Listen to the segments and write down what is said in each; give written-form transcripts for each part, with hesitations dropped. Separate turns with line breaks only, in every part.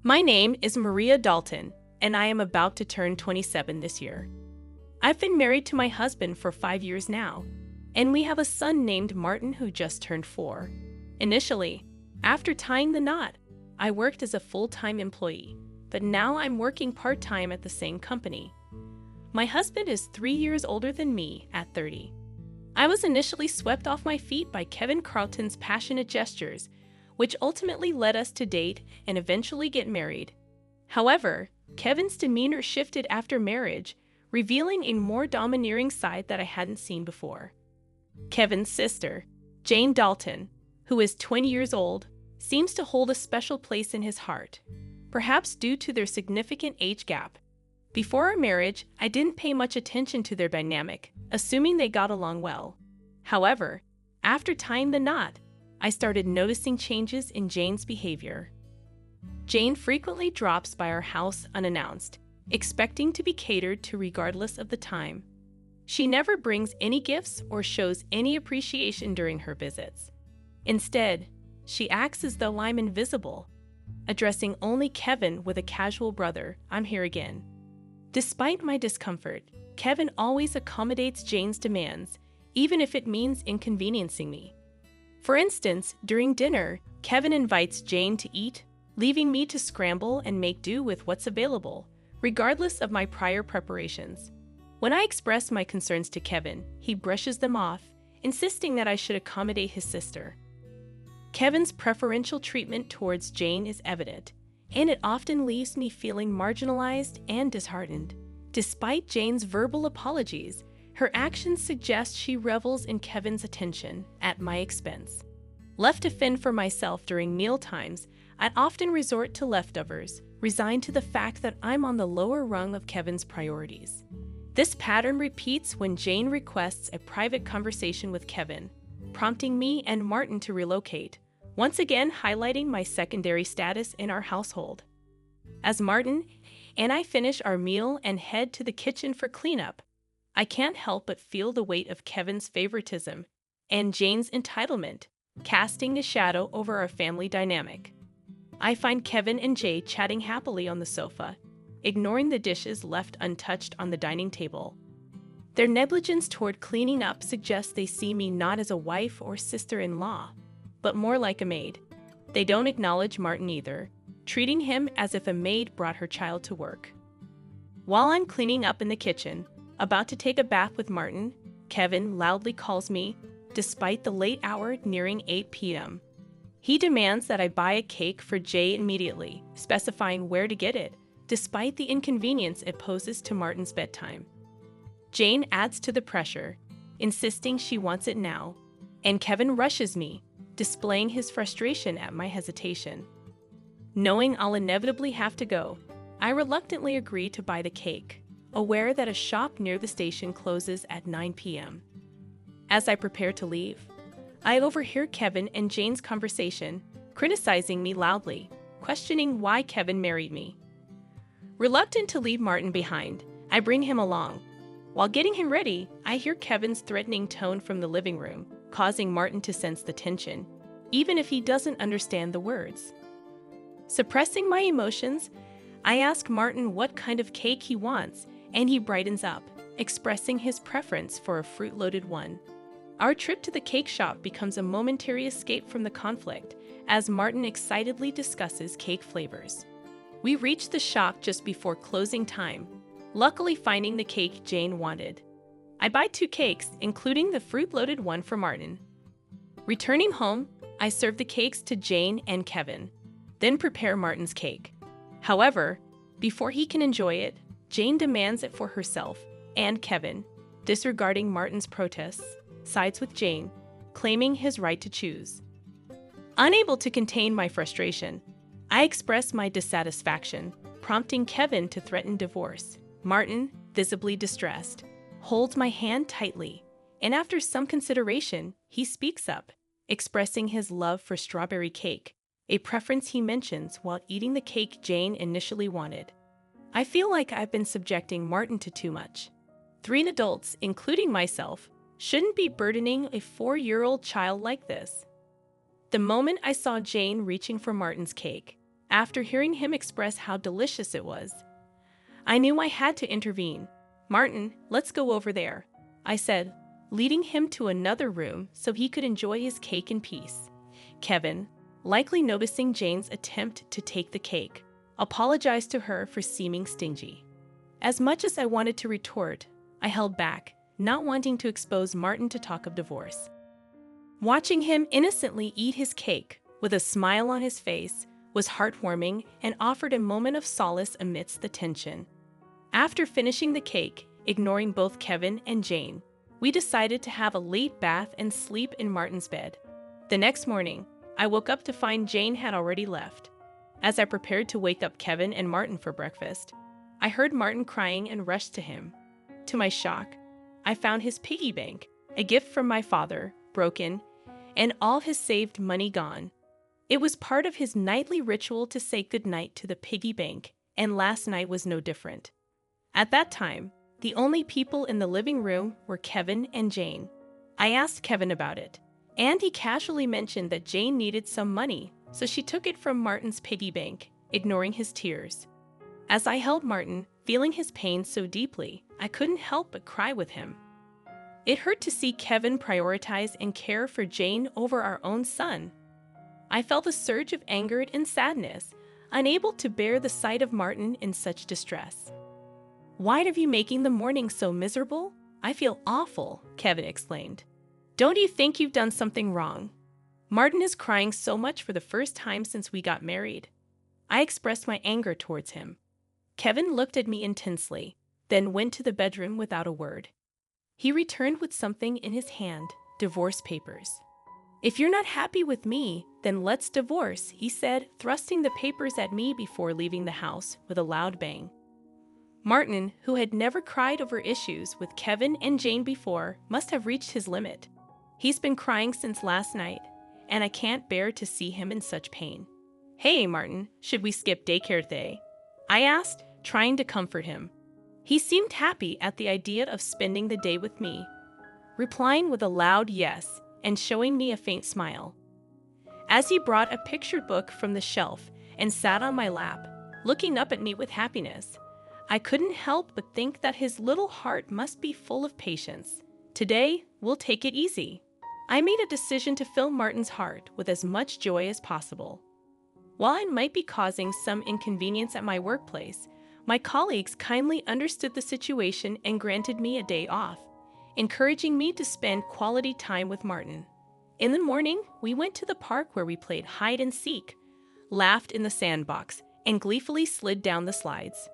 My name is Maria Dalton, and I am about to turn 27 this year. I've been married to my husband for 5 years now, and we have a son named Martin who just turned 4. Initially, after tying the knot, I worked as a full-time employee, but now I'm working part-time at the same company. My husband is 3 years older than me at 30. I was initially swept off my feet by Kevin Carlton's passionate gestures, which ultimately led us to date and eventually get married. However, Kevin's demeanor shifted after marriage, revealing a more domineering side that I hadn't seen before. Kevin's sister, Jane Dalton, who is 20 years old, seems to hold a special place in his heart, perhaps due to their significant age gap. Before our marriage, I didn't pay much attention to their dynamic, assuming they got along well. However, after tying the knot, I started noticing changes in Jane's behavior. Jane frequently drops by our house unannounced, expecting to be catered to regardless of the time. She never brings any gifts or shows any appreciation during her visits. Instead, she acts as though I'm invisible, addressing only Kevin with a casual "brother, I'm here again." Despite my discomfort, Kevin always accommodates Jane's demands, even if it means inconveniencing me. For instance, during dinner, Kevin invites Jane to eat, leaving me to scramble and make do with what's available, regardless of my prior preparations. When I express my concerns to Kevin, he brushes them off, insisting that I should accommodate his sister. Kevin's preferential treatment towards Jane is evident, and it often leaves me feeling marginalized and disheartened. Despite Jane's verbal apologies, her actions suggest she revels in Kevin's attention at my expense. Left to fend for myself during meal times, I'd often resort to leftovers, resigned to the fact that I'm on the lower rung of Kevin's priorities. This pattern repeats when Jane requests a private conversation with Kevin, prompting me and Martin to relocate, once again highlighting my secondary status in our household. As Martin and I finish our meal and head to the kitchen for cleanup, I can't help but feel the weight of Kevin's favoritism and Jane's entitlement, casting a shadow over our family dynamic. I find Kevin and Jay chatting happily on the sofa, ignoring the dishes left untouched on the dining table. Their negligence toward cleaning up suggests they see me not as a wife or sister-in-law, but more like a maid. They don't acknowledge Martin either, treating him as if a maid brought her child to work. While I'm cleaning up in the kitchen, about to take a bath with Martin, Kevin loudly calls me, despite the late hour nearing 8 p.m. He demands that I buy a cake for Jay immediately, specifying where to get it, despite the inconvenience it poses to Martin's bedtime. Jane adds to the pressure, insisting she wants it now, and Kevin rushes me, displaying his frustration at my hesitation. Knowing I'll inevitably have to go, I reluctantly agree to buy the cake, aware that a shop near the station closes at 9 p.m. As I prepare to leave, I overhear Kevin and Jane's conversation, criticizing me loudly, questioning why Kevin married me. Reluctant to leave Martin behind, I bring him along. While getting him ready, I hear Kevin's threatening tone from the living room, causing Martin to sense the tension, even if he doesn't understand the words. Suppressing my emotions, I ask Martin what kind of cake he wants, and he brightens up, expressing his preference for a fruit-loaded one. Our trip to the cake shop becomes a momentary escape from the conflict, as Martin excitedly discusses cake flavors. We reach the shop just before closing time, luckily finding the cake Jane wanted. I buy 2 cakes, including the fruit-loaded one for Martin. Returning home, I serve the cakes to Jane and Kevin, then prepare Martin's cake. However, before he can enjoy it, Jane demands it for herself, and Kevin, disregarding Martin's protests, sides with Jane, claiming his right to choose. Unable to contain my frustration, I express my dissatisfaction, prompting Kevin to threaten divorce. Martin, visibly distressed, holds my hand tightly, and after some consideration, he speaks up, expressing his love for strawberry cake, a preference he mentions while eating the cake Jane initially wanted. I feel like I've been subjecting Martin to too much. 3 adults, including myself, shouldn't be burdening a 4-year-old child like this. The moment I saw Jane reaching for Martin's cake, After hearing him express how delicious it was, I knew I had to intervene. "Martin, let's go over there," I said, leading him to another room so he could enjoy his cake in peace. Kevin, likely noticing Jane's attempt to take the cake, apologized to her for seeming stingy. As much as I wanted to retort, I held back, not wanting to expose Martin to talk of divorce. Watching him innocently eat his cake with a smile on his face was heartwarming and offered a moment of solace amidst the tension. After finishing the cake, ignoring both Kevin and Jane, we decided to have a late bath and sleep in Martin's bed. The next morning, I woke up to find Jane had already left. As I prepared to wake up Kevin and Martin for breakfast, I heard Martin crying and rushed to him. To my shock, I found his piggy bank, a gift from my father, broken, and all his saved money gone. It was part of his nightly ritual to say goodnight to the piggy bank, and last night was no different. At that time, the only people in the living room were Kevin and Jane. I asked Kevin about it, and he casually mentioned that Jane needed some money, so she took it from Martin's piggy bank, ignoring his tears. As I held Martin, feeling his pain so deeply, I couldn't help but cry with him. It hurt to see Kevin prioritize and care for Jane over our own son. I felt a surge of anger and sadness, unable to bear the sight of Martin in such distress. "Why are you making the morning so miserable? I feel awful," Kevin exclaimed. "Don't you think you've done something wrong? Martin is crying so much for the first time since we got married." I expressed my anger towards him. Kevin looked at me intensely, then went to the bedroom without a word. He returned with something in his hand, divorce papers. "If you're not happy with me, then let's divorce," he said, thrusting the papers at me before leaving the house with a loud bang. Martin, who had never cried over issues with Kevin and Jane before, must have reached his limit. He's been crying since last night, and I can't bear to see him in such pain. "Hey, Martin, should we skip daycare today?" I asked, trying to comfort him. He seemed happy at the idea of spending the day with me, replying with a loud yes and showing me a faint smile. As he brought a picture book from the shelf and sat on my lap, looking up at me with happiness, I couldn't help but think that his little heart must be full of patience. Today, we'll take it easy. I made a decision to fill Martin's heart with as much joy as possible. While I might be causing some inconvenience at my workplace, my colleagues kindly understood the situation and granted me a day off, encouraging me to spend quality time with Martin. In the morning, we went to the park where we played hide and seek, laughed in the sandbox, and gleefully slid down the slides.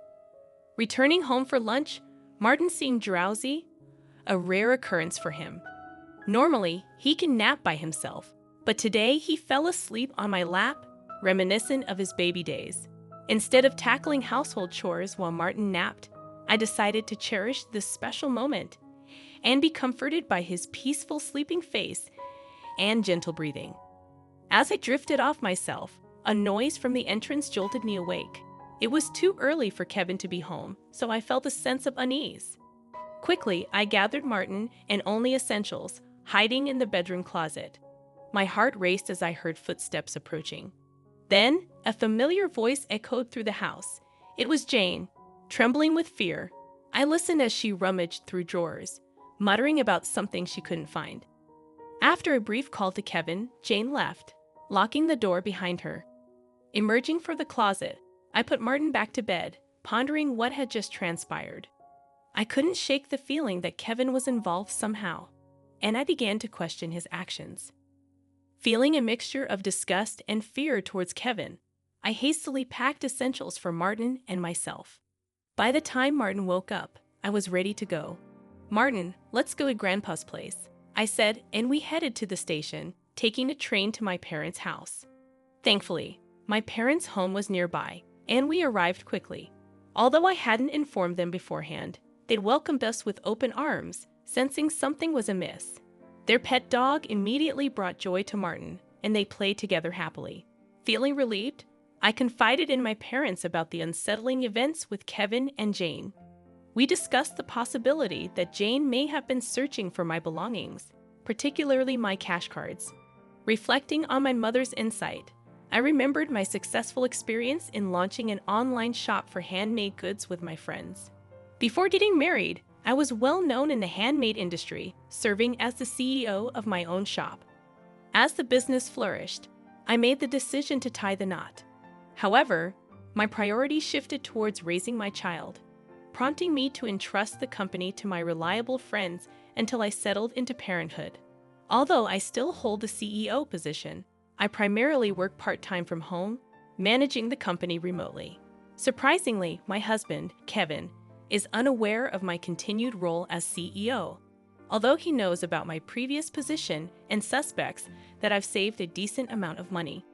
Returning home for lunch, Martin seemed drowsy, a rare occurrence for him. Normally, he can nap by himself, but today he fell asleep on my lap, reminiscent of his baby days. Instead of tackling household chores while Martin napped, I decided to cherish this special moment and be comforted by his peaceful sleeping face and gentle breathing. As I drifted off myself, a noise from the entrance jolted me awake. It was too early for Kevin to be home, so I felt a sense of unease. Quickly, I gathered Martin and only essentials, hiding in the bedroom closet. My heart raced as I heard footsteps approaching. Then, a familiar voice echoed through the house. It was Jane, trembling with fear. I listened as she rummaged through drawers, muttering about something she couldn't find. After a brief call to Kevin, Jane left, locking the door behind her. Emerging from the closet, I put Martin back to bed, pondering what had just transpired. I couldn't shake the feeling that Kevin was involved somehow, and I began to question his actions. Feeling a mixture of disgust and fear towards Kevin, I hastily packed essentials for Martin and myself. By the time Martin woke up, I was ready to go. "Martin, let's go to Grandpa's place," I said, and we headed to the station, taking a train to my parents' house. Thankfully, my parents' home was nearby, and we arrived quickly. Although I hadn't informed them beforehand, they'd welcomed us with open arms, sensing something was amiss. Their pet dog immediately brought joy to Martin, and they played together happily. Feeling relieved, I confided in my parents about the unsettling events with Kevin and Jane. We discussed the possibility that Jane may have been searching for my belongings, particularly my cash cards. Reflecting on my mother's insight, I remembered my successful experience in launching an online shop for handmade goods with my friends. Before getting married, I was well known in the handmade industry, serving as the CEO of my own shop. As the business flourished, I made the decision to tie the knot. However, my priority shifted towards raising my child, prompting me to entrust the company to my reliable friends until I settled into parenthood. Although I still hold the CEO position, I primarily work part-time from home, managing the company remotely. Surprisingly, my husband, Kevin, is unaware of my continued role as CEO, although he knows about my previous position and suspects that I've saved a decent amount of money.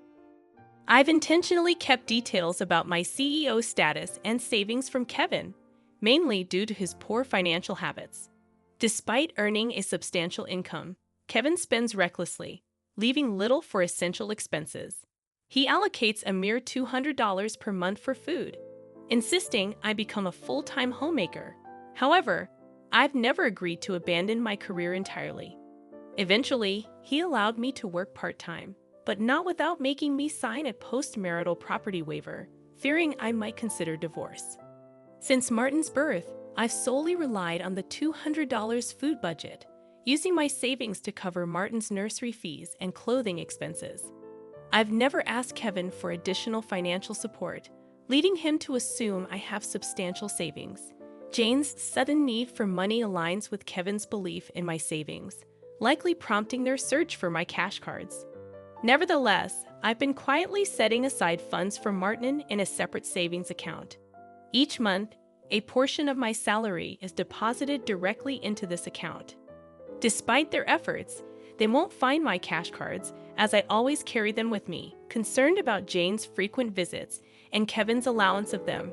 I've intentionally kept details about my CEO status and savings from Kevin, mainly due to his poor financial habits. Despite earning a substantial income, Kevin spends recklessly, leaving little for essential expenses. He allocates a mere $200 per month for food, insisting I become a full-time homemaker. However, I've never agreed to abandon my career entirely. Eventually, he allowed me to work part-time, but not without making me sign a post-marital property waiver, fearing I might consider divorce. Since Martin's birth, I've solely relied on the $200 food budget, using my savings to cover Martin's nursery fees and clothing expenses. I've never asked Kevin for additional financial support, leading him to assume I have substantial savings. Jane's sudden need for money aligns with Kevin's belief in my savings, likely prompting their search for my cash cards. Nevertheless, I've been quietly setting aside funds for Martin in a separate savings account. Each month, a portion of my salary is deposited directly into this account. Despite their efforts, they won't find my cash cards, as I always carry them with me, concerned about Jane's frequent visits and Kevin's allowance of them.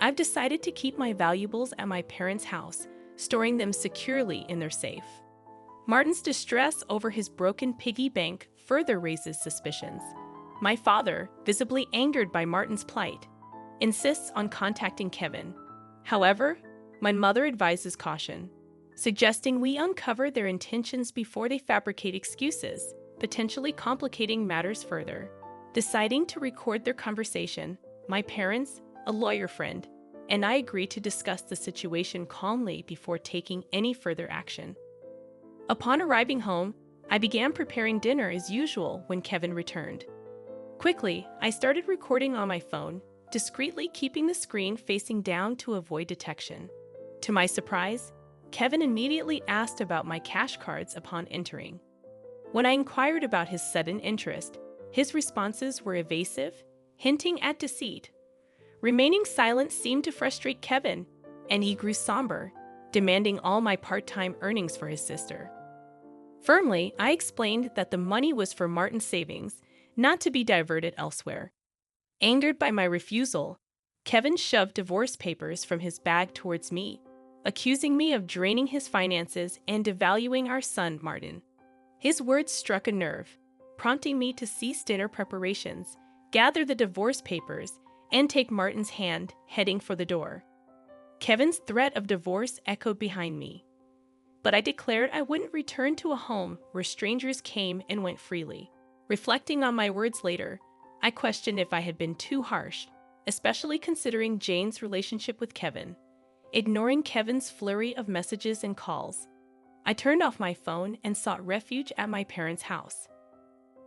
I've decided to keep my valuables at my parents' house, storing them securely in their safe. Martin's distress over his broken piggy bank further raises suspicions. My father, visibly angered by Martin's plight, insists on contacting Kevin. However, my mother advises caution, suggesting we uncover their intentions before they fabricate excuses, potentially complicating matters further. Deciding to record their conversation, my parents, a lawyer friend, and I agreed to discuss the situation calmly before taking any further action. Upon arriving home, I began preparing dinner as usual when Kevin returned. Quickly, I started recording on my phone, discreetly keeping the screen facing down to avoid detection. To my surprise, Kevin immediately asked about my cash cards upon entering. When I inquired about his sudden interest, his responses were evasive, hinting at deceit. Remaining silent seemed to frustrate Kevin, and he grew somber, demanding all my part-time earnings for his sister. Firmly, I explained that the money was for Martin's savings, not to be diverted elsewhere. Angered by my refusal, Kevin shoved divorce papers from his bag towards me, accusing me of draining his finances and devaluing our son, Martin. His words struck a nerve, prompting me to cease dinner preparations, gather the divorce papers, and take Martin's hand, heading for the door. Kevin's threat of divorce echoed behind me, but I declared I wouldn't return to a home where strangers came and went freely. Reflecting on my words later, I questioned if I had been too harsh, especially considering Jane's relationship with Kevin. Ignoring Kevin's flurry of messages and calls, I turned off my phone and sought refuge at my parents' house.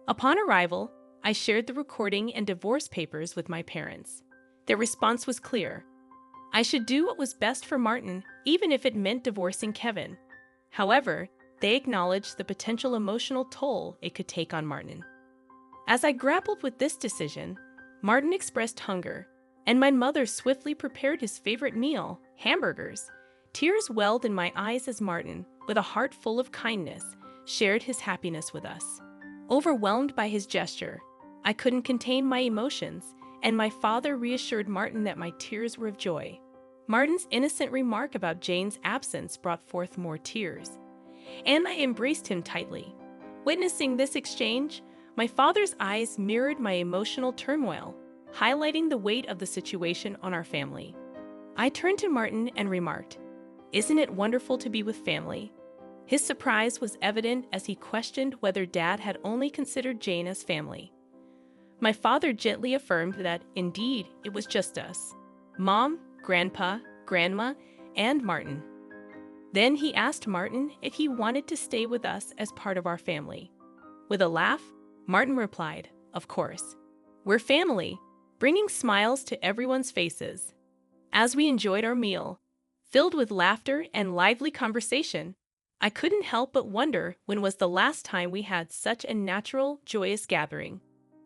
Upon arrival, I shared the recording and divorce papers with my parents. Their response was clear. I should do what was best for Martin, even if it meant divorcing Kevin. However, they acknowledged the potential emotional toll it could take on Martin. As I grappled with this decision, Martin expressed hunger, and my mother swiftly prepared his favorite meal, hamburgers. Tears welled in my eyes as Martin, with a heart full of kindness, shared his happiness with us. Overwhelmed by his gesture, I couldn't contain my emotions, and my father reassured Martin that my tears were of joy. Martin's innocent remark about Jane's absence brought forth more tears, and I embraced him tightly. Witnessing this exchange, my father's eyes mirrored my emotional turmoil, highlighting the weight of the situation on our family. I turned to Martin and remarked, "Isn't it wonderful to be with family?" His surprise was evident as he questioned whether Dad had only considered Jane as family. My father gently affirmed that, indeed, it was just us: Mom, Grandpa, Grandma, and Martin. Then he asked Martin if he wanted to stay with us as part of our family. With a laugh, Martin replied, "Of course. We're family," bringing smiles to everyone's faces. As we enjoyed our meal, filled with laughter and lively conversation, I couldn't help but wonder when was the last time we had such a natural, joyous gathering.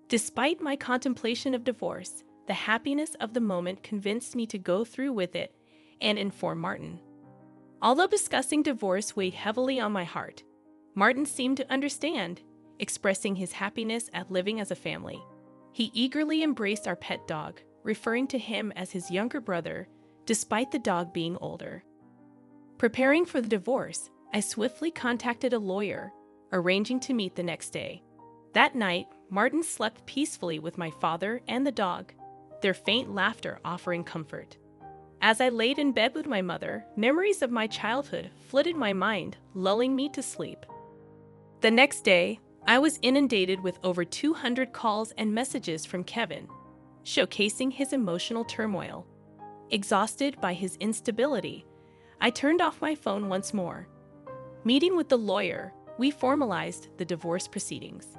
Despite my contemplation of divorce, the happiness of the moment convinced me to go through with it and inform Martin. Although discussing divorce weighed heavily on my heart, Martin seemed to understand, expressing his happiness at living as a family. He eagerly embraced our pet dog, referring to him as his younger brother, despite the dog being older. Preparing for the divorce, I swiftly contacted a lawyer, arranging to meet the next day. That night, Martin slept peacefully with my father and the dog, their faint laughter offering comfort. As I laid in bed with my mother, memories of my childhood flooded my mind, lulling me to sleep. The next day, I was inundated with over 200 calls and messages from Kevin, showcasing his emotional turmoil. Exhausted by his instability, I turned off my phone once more. Meeting with the lawyer, we formalized the divorce proceedings.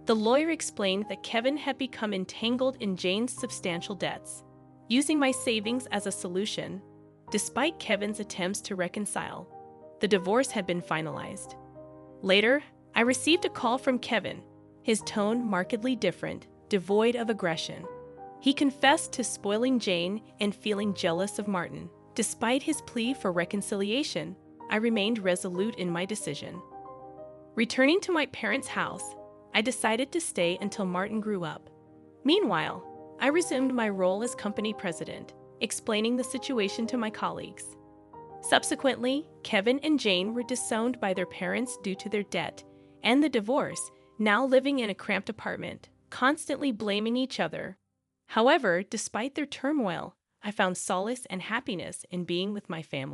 The lawyer explained that Kevin had become entangled in Jane's substantial debts, using my savings as a solution. Despite Kevin's attempts to reconcile, the divorce had been finalized. Later, I received a call from Kevin, his tone markedly different, devoid of aggression. He confessed to spoiling Jane and feeling jealous of Martin. Despite his plea for reconciliation, I remained resolute in my decision. Returning to my parents' house, I decided to stay until Martin grew up. Meanwhile, I resumed my role as company president, explaining the situation to my colleagues. Subsequently, Kevin and Jane were disowned by their parents due to their debt and the divorce, now living in a cramped apartment, constantly blaming each other. However, despite their turmoil, I found solace and happiness in being with my family.